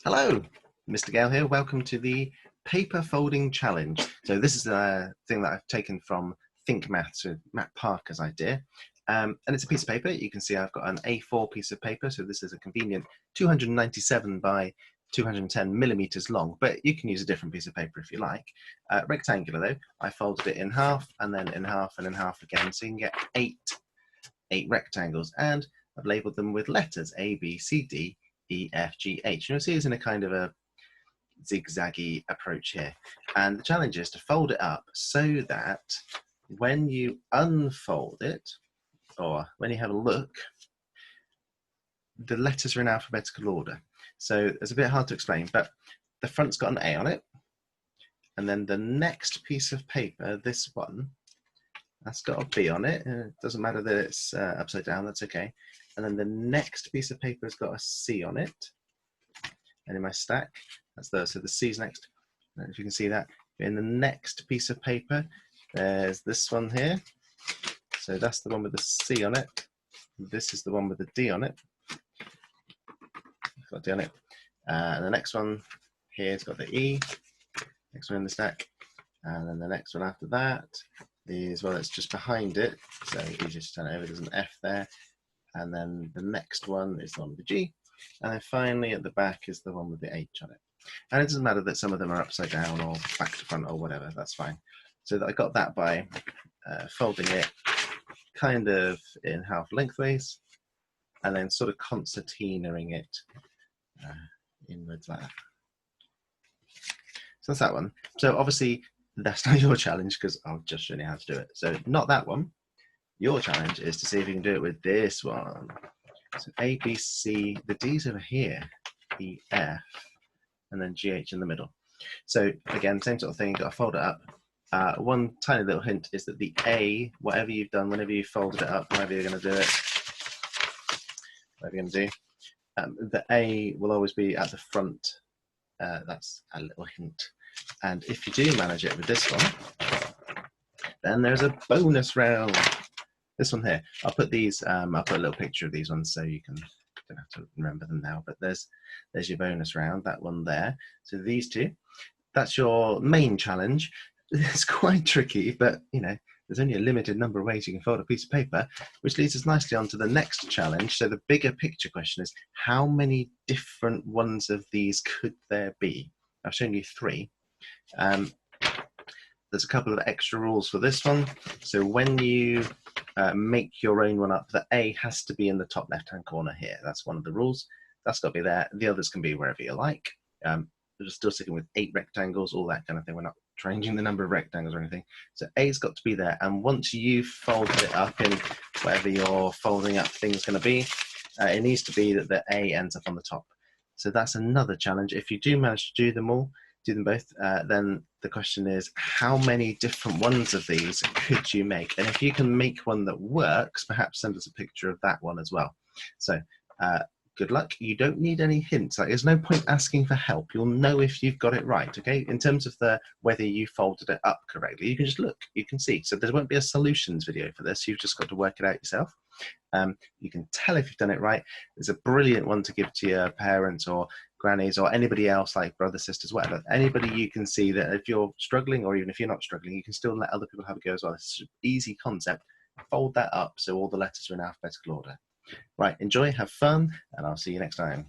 Hello, Mr. Gale here. Welcome to the paper folding challenge. So this is a thing that I've taken from Think Maths with Matt Parker's idea. And it's a piece of paper. You can see I've got an A4 piece of paper. So this is a convenient 297 by 210 millimeters long, but you can use a different piece of paper if you like. Rectangular though, I folded it in half and then in half and in half again. So you can get eight rectangles, and I've labeled them with letters A, B, C, D, E, F, G, H. You'll see it's in a kind of a zigzaggy approach here. And the challenge is to fold it up so that when you unfold it, or when you have a look, the letters are in alphabetical order. So it's a bit hard to explain, but the front's got an A on it. And then the next piece of paper, this one, that's got a B on it. It doesn't matter that it's upside down, that's okay. And then the next piece of paper has got a C on it. And in my stack, so the C's next. I don't know if you can see that. In the next piece of paper, there's this one here. So that's the one with the C on it. This is the one with the D on it. It's got D on it. And the next one here has got the E. Next one in the stack. And then the next one after that is, well, it's just behind it. So you just turn it over, there's an F there. And then the next one is the one with the G. And then finally at the back is the one with the H on it. And it doesn't matter that some of them are upside down or back to front or whatever, that's fine. So I got that by folding it kind of in half lengthways and then sort of concertinaing it inwards like that. So that's that one. So obviously that's not your challenge because I'll just show you how to do it. So not that one. Your challenge is to see if you can do it with this one. So A, B, C, the D's over here, E, F, and then G, H in the middle. So again, same sort of thing, you've got to fold it up. One tiny little hint is that the A, whatever you've done, whenever you folded it up, however you're going to do it, whatever you're going to do, the A will always be at the front. That's a little hint. And if you do manage it with this one, then there's a bonus round. This one here, I'll put these. I'll put a little picture of these ones so you don't have to remember them now. But there's your bonus round. That one there. So these two, that's your main challenge. It's quite tricky, but you know there's only a limited number of ways you can fold a piece of paper, which leads us nicely on to the next challenge. So the bigger picture question is, how many different ones of these could there be? I've shown you 3. There's a couple of extra rules for this one. So when you make your own one up, the A has to be in the top left-hand corner here. That's one of the rules. That's got to be there. The others can be wherever you like. We're still sticking with 8 rectangles, all that kind of thing. We're not changing the number of rectangles or anything. So A's got to be there. And once you've folded it up in whatever your folding up thing is going to be, it needs to be that the A ends up on the top. So that's another challenge. If you do manage to do them both, then the question is, how many different ones of these could you make? And if you can make one that works, perhaps send us a picture of that one as well. So good luck. You don't need any hints. Like, there's no point asking for help. You'll know if you've got it right, okay? In terms of whether you folded it up correctly, you can just look, you can see. So there won't be a solutions video for this. You've just got to work it out yourself. You can tell if you've done it right. There's a brilliant one to give to your parents or grannies or anybody else, like brothers, sisters, whatever. Anybody you can see that if you're struggling, or even if you're not struggling, you can still let other people have a go as well. It's an easy concept. Fold that up so all the letters are in alphabetical order. Right, enjoy, have fun, and I'll see you next time.